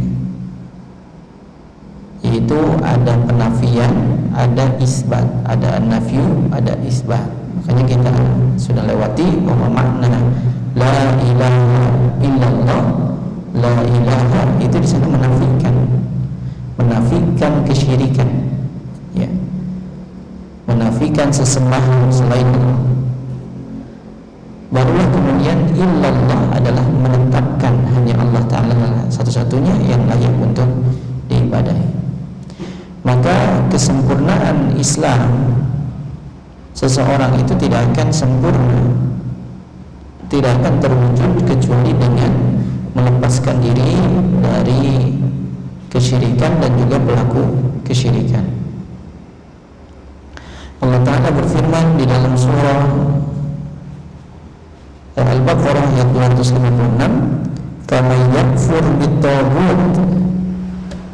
Yaitu ada penafian, ada isbat, ada nafyu, ada isbat. Makanya kita sudah lewati bahwa makna la ilaha illallah, la ilaha itu di sana menafikan kesyirikan, ya, menafikan sesembahan selain Allah. Barulah kemudian illallah adalah menetapkan hanya Allah Ta'ala satu-satunya yang layak untuk diibadahi. Maka kesempurnaan Islam seseorang itu tidak akan sempurna, tidak akan terwujud kecuali dengan melepaskan diri dari kesyirikan dan juga pelaku kesyirikan. Allah Ta'ala berfirman di dalam surah Al-Baqarah ayat 256, "Faman yakfur bit-taghut",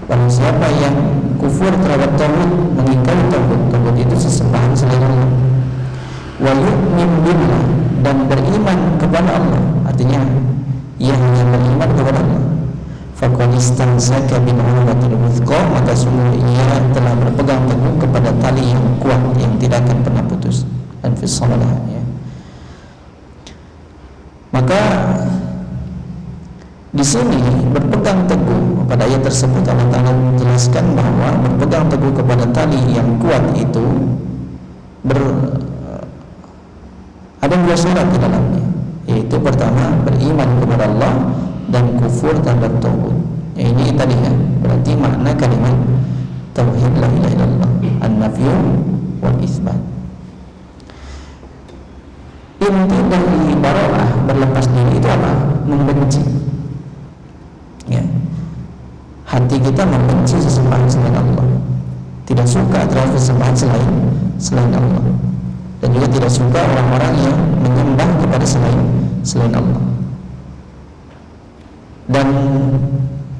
barang siapa yang kufur terhadap taghut, mengingkari taghut itu sesembahan selain Allah, wa yu'min billah, dan beriman kepada Allah, artinya ia hanya beriman kepada Allah, faqad istamsaka bil urwatil wuthqa, maka sungguh ia telah berpegang teguh kepada tali yang kuat yang tidak akan pernah putus. Dan fissalah, ya. Maka di sini berpegang teguh pada ayat tersebut Allah Ta'ala menjelaskan bahwa berpegang teguh kepada tali yang kuat itu ada dua syarat di dalamnya, yaitu pertama beriman kepada Allah dan kufur terhadap tauhid. Ya, ini tadi ya, berarti makna kalimat tauhid la ilaha illallah, an-nafyu wal isbat. Inti dari bara'ah, berlepas diri, itu apa? Membenci. Ya. Hati kita membenci sesembahan selain Allah, tidak suka terhadap sesembahan selain Allah, dan juga tidak suka orang-orang yang menyembah kepada selain Allah. Dan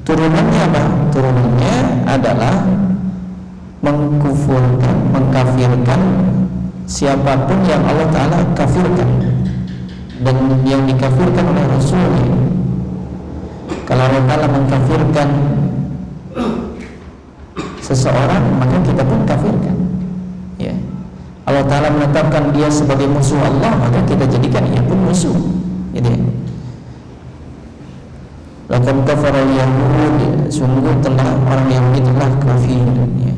turunannya apa? Turunannya adalah mengkufurkan, mengkafirkan siapapun yang Allah Ta'ala kafirkan dan yang dikafirkan oleh Rasulnya. Kalau Allah Ta'ala mengkafirkan seseorang, maka kita pun kafirkan, ya. Allah Ta'ala menetapkan dia sebagai musuh Allah, maka kita jadikan ia pun musuh, gitu ya. Laqad kafara al-yahud, sungguh telah orang Yahudi telah kafir, ya.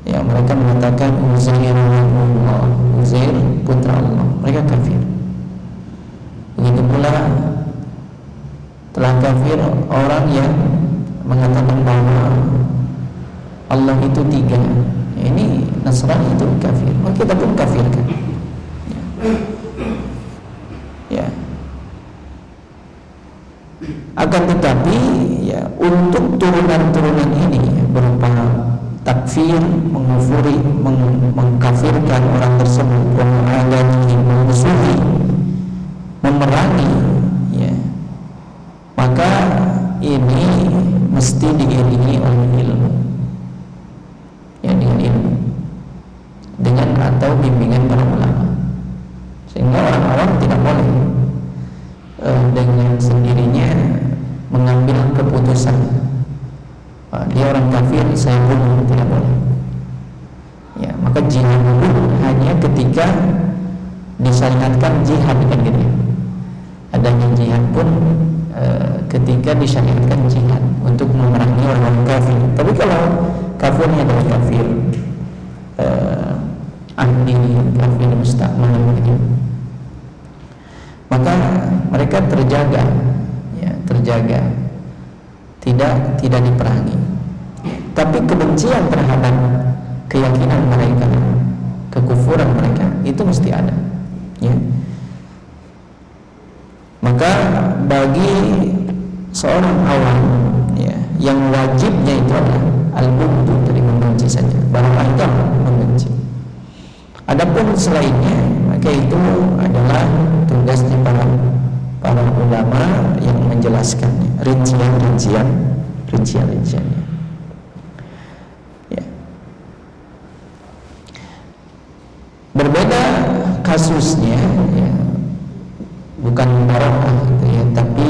Ya, mereka mengatakan Uzair Allah, Uzair putra Allah, mereka kafir. Begitu pula telah kafir orang yang mengatakan bahwa Allah itu tiga. Ya, ini Nasrani itu kafir, maka kita pun kafirkan. Ya. Akan tetapi ya, untuk turunan-turunan ini ya, berupa takfir, mengufuri, mengkafirkan orang tersebut, mengagani, memusuhi, memerangi, ya, maka ini mesti diiringi oleh ilmu, ya, dengan ilmu, dengan atau bimbingan para ulama, sehingga orang awam tidak boleh dengan sendirinya mengambil keputusan. Dia orang kafir, saya bunuh, tidak boleh. Ya, maka jihad dulu hanya ketika disyariatkan jihad, kan gitu ya. Adanya jihad pun ketika disyariatkan jihad untuk memerangi orang kafir. Tapi kalau kafirnya adalah kafir ahli, kafir mustaqmal, maka mereka terjaga, ya, terjaga, tidak diperangi. Tapi kebencian terhadap keyakinan mereka, kekufuran mereka, itu mesti ada, ya. Maka bagi seorang awam, ya, yang wajibnya itu adalah al-bughd, dari membenci saja, barang itu membenci. Adapun selainnya, maka itu adalah tugasnya para ulama yang menjelaskannya, rincian-rinciannya. Ya. Berbeda kasusnya, ya, bukan barokah gitu ya, tapi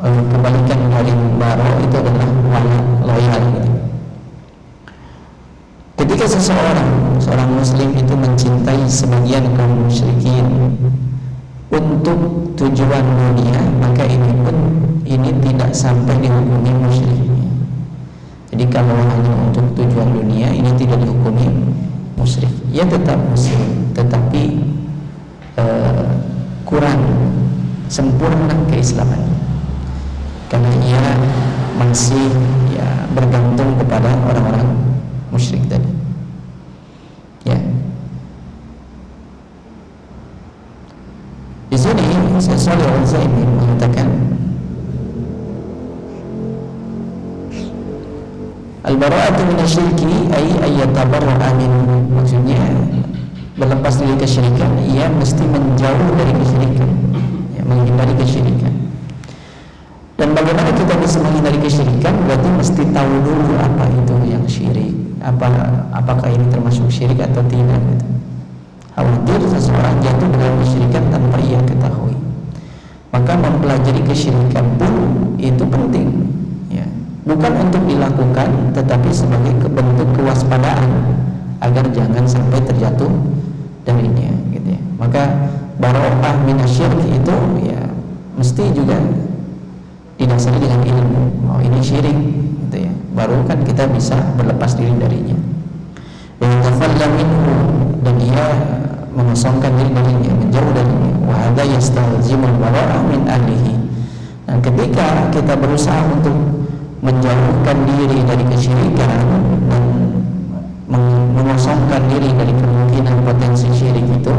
kebalikan dari barokah itu adalah loyal gitu. Ketika seseorang seorang muslim itu mencintai sebagian kaum musyrikin untuk tujuan dunia, maka ini tidak sampai dihukumi musyrik. Jadi kalau hanya untuk tujuan dunia, ini tidak dihukumi musyrik. Ya tetap muslim, tetapi kurang sempurna keislamannya, karena ia masih bergantung kepada orang-orang musyrik tadi. Ya. Di sini Syekh Shalih Al-Utsaimin mengatakan al-bara'atu minasyirki ay yatabarra'a min, maksudnya berlepas dari kesyirikan, ia mesti menjauh dari kesyirikan, menghindari kesyirikan. Dan bagaimana kita bisa menghindari kesyirikan? Berarti mesti tahu dulu apa itu yang syirik, apakah ini termasuk syirik atau tidak gitu. Khawatir seseorang jatuh dalam kesyirikan tanpa ia ketahui. Maka mempelajari kesyirikan pun itu penting, ya. Bukan untuk dilakukan, tetapi sebagai bentuk kewaspadaan agar jangan sampai terjatuh darinya, gitu ya. Maka bara'ah minasyirk itu ya mesti juga didasari dengan ilmu. Oh, ini syirik, gitu ya. Baru kan kita bisa berlepas diri darinya. Dan dia mengosongkan diri darinya, menjauh darinya. Wa hadza yastalzimul bara'ah min ahlihi. Dan ketika kita berusaha untuk menjauhkan diri dari kesyirikan dan mengosongkan diri dari kemungkinan potensi syirik itu,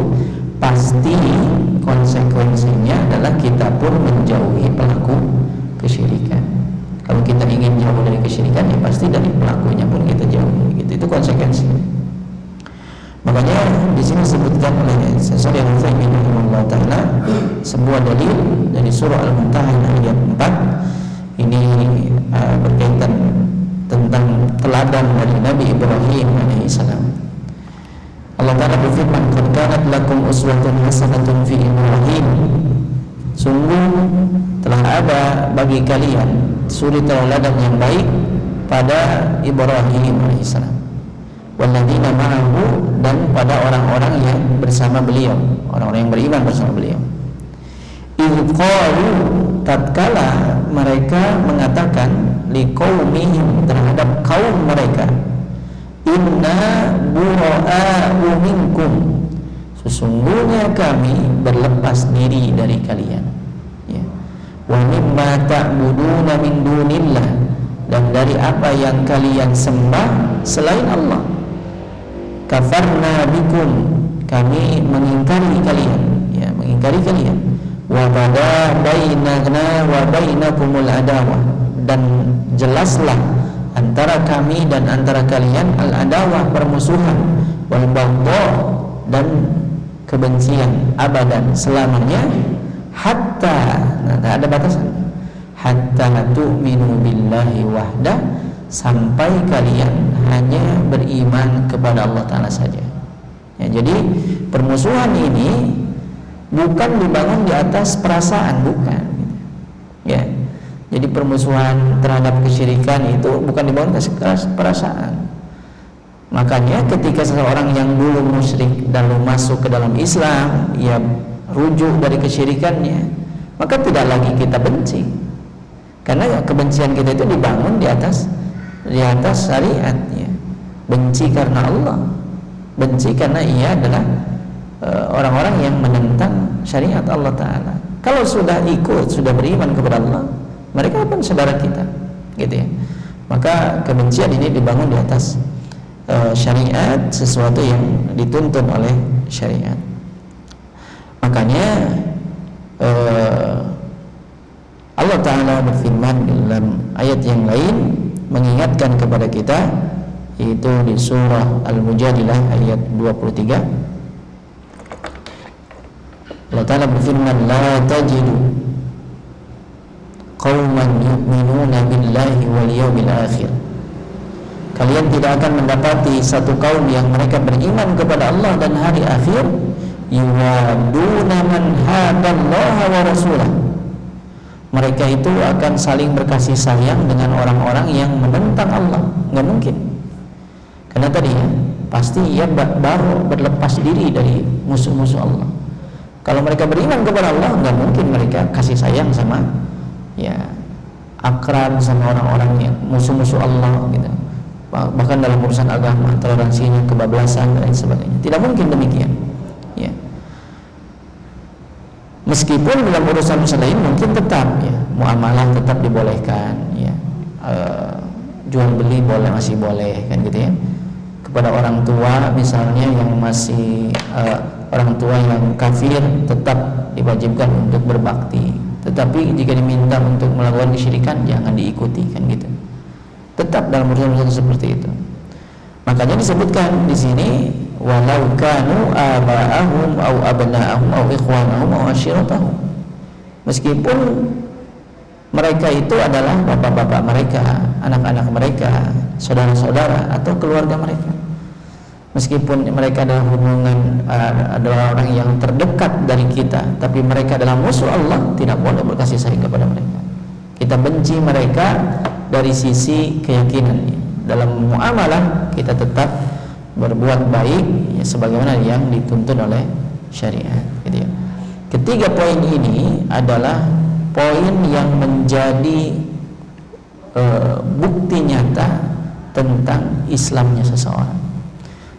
pasti konsekuensinya adalah kita pun menjauhi pelaku kesyirikan. Kalau kita ingin jauh dari kesyirikan, ya pasti dari pelakunya pun kita jauhi. Gitu. Itu konsekuensinya. Makanya di sini disebutkan oleh Syekh Shalih Al-Utsaimin rahimahullah taala sebuah dalil dari surah Al-Mumtahanah ayat 4. Ini berkaitan tentang teladan dari Nabi Ibrahim alaihissalam. Allah Ta'ala berfirman, "Qad kanat lakum uswatun hasanatun fi Ibrahim." Sungguh telah ada bagi kalian suri tauladan yang baik pada Ibrahim alaihissalam. Walladzina ma'ahu, dan pada orang-orang yang bersama beliau, orang-orang yang beriman bersama beliau. Idh qalu, tatkala mereka mengatakan liqaumihim, terhadap kaum mereka, inna bura'a'u minkum, sesungguhnya kami berlepas diri dari kalian, ya. Wa mimma ta'buduna min dunillah, dan dari apa yang kalian sembah selain Allah. Kafarna bikum, kami mengingkari kalian, ya, mengingkari kalian. Wa bada bainana wa bainakumul adawah, dan jelaslah antara kami dan antara kalian al-adawah, permusuhan, wal baghdha, dan kebencian, abadan, selamanya, hatta, nah ada batasan, hatta tu'minu billahi wahdah, sampai kalian hanya beriman kepada Allah Ta'ala saja, ya. Jadi permusuhan ini bukan dibangun di atas perasaan, bukan, ya. Jadi permusuhan terhadap kesyirikan itu bukan dibangun atas perasaan. Makanya ketika seseorang yang dulu musyrik lalu masuk ke dalam Islam, ia rujuk dari kesyirikannya, maka tidak lagi kita benci, karena kebencian kita itu dibangun di atas syariatnya. Benci karena Allah, benci karena ia adalah orang-orang yang menentang syariat Allah Ta'ala. Kalau sudah ikut, sudah beriman kepada Allah, mereka pun saudara kita, gitu ya. Maka kebencian ini dibangun di atas syariat, sesuatu yang dituntun oleh syariat. Makanya Allah Ta'ala berfirman dalam ayat yang lain mengingatkan kepada kita, yaitu di surah Al-Mujadilah ayat 23. Allah Ta'ala berfirman, la tajidu qauman yu'minuna billahi wal yawmil akhir. Kalian tidak akan mendapati satu kaum yang mereka beriman kepada Allah dan hari akhir, yuwaduna man hadallaha wa rasulah. Mereka itu akan saling berkasih sayang dengan orang-orang yang menentang Allah. Enggak mungkin. Karena tadi ya, pasti ia baru berlepas diri dari musuh-musuh Allah. Kalau mereka beriman kepada Allah, nggak mungkin mereka kasih sayang sama ya akrab sama orang-orang yang musuh-musuh Allah gitu. Bahkan dalam urusan agama, toleransinya, kebablasan dan lain sebagainya. Tidak mungkin demikian. Ya. Meskipun dalam urusan lain mungkin tetap ya muamalah tetap dibolehkan, ya jual beli masih boleh kan gitu ya. Kepada orang tua misalnya yang masih orang tua yang kafir tetap diwajibkan untuk berbakti. Tetapi jika diminta untuk melakukan kesyirikan jangan diikuti kan gitu. Tetap dalam urusan seperti itu. Makanya disebutkan di sini walau kanu aba'ahum au abna'ahum au ikhwanahum au ashiratahum. Meskipun mereka itu adalah bapak-bapak mereka, anak-anak mereka, saudara-saudara atau keluarga mereka. Meskipun mereka adalah adalah orang yang terdekat dari kita, tapi mereka adalah musuh Allah, tidak boleh berkasih sayang kepada mereka. Kita benci mereka dari sisi keyakinan. Dalam muamalah kita tetap berbuat baik ya, sebagaimana yang dituntut oleh syariat gitu ya. Ketiga poin ini adalah poin yang menjadi bukti nyata tentang Islamnya seseorang.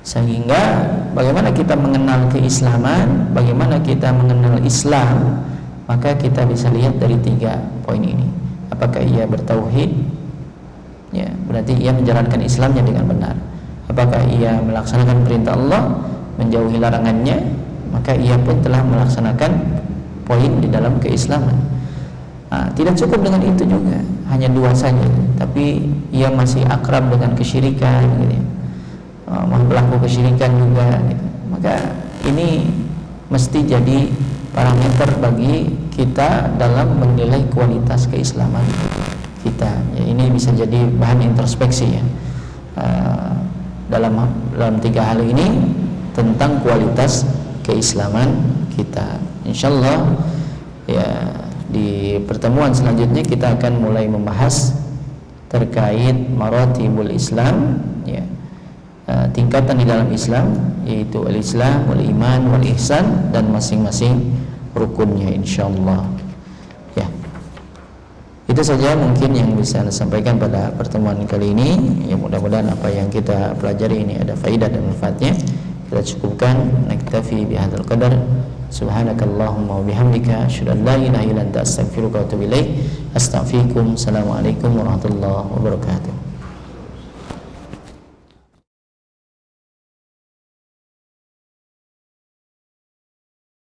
Sehingga bagaimana kita mengenal keislaman, bagaimana kita mengenal Islam, maka kita bisa lihat dari tiga poin ini. Apakah ia bertauhid? Ya, berarti ia menjalankan Islamnya dengan benar. Apakah ia melaksanakan perintah Allah, menjauhi larangannya, maka ia pun telah melaksanakan poin di dalam keislaman. Tidak cukup dengan itu juga, hanya dua saja, tapi ia masih akrab dengan kesyirikan gitu ya. Pelaku kesyirikan juga gitu. Maka ini mesti jadi parameter bagi kita dalam menilai kualitas keislaman kita ya. Ini bisa jadi bahan introspeksi ya, dalam tiga hal ini tentang kualitas keislaman kita. Insyaallah ya di pertemuan selanjutnya kita akan mulai membahas terkait maratibul Islam ya, tingkatan di dalam Islam, yaitu al-Islam, wal-iman, wal-ihsan, dan masing-masing rukunnya insyaallah. Ya. Itu saja mungkin yang bisa saya sampaikan pada pertemuan kali ini. Ya, mudah-mudahan apa yang kita pelajari ini ada faidah dan manfaatnya. Kita cukupkan, naktafi bihadzal qadar. Subhanakallahumma wa bihamdika asyhadu an la ilaha illa anta astaghfiruka wa atubu ilaik. Astaghfirukum. Assalamualaikum warahmatullahi wabarakatuh.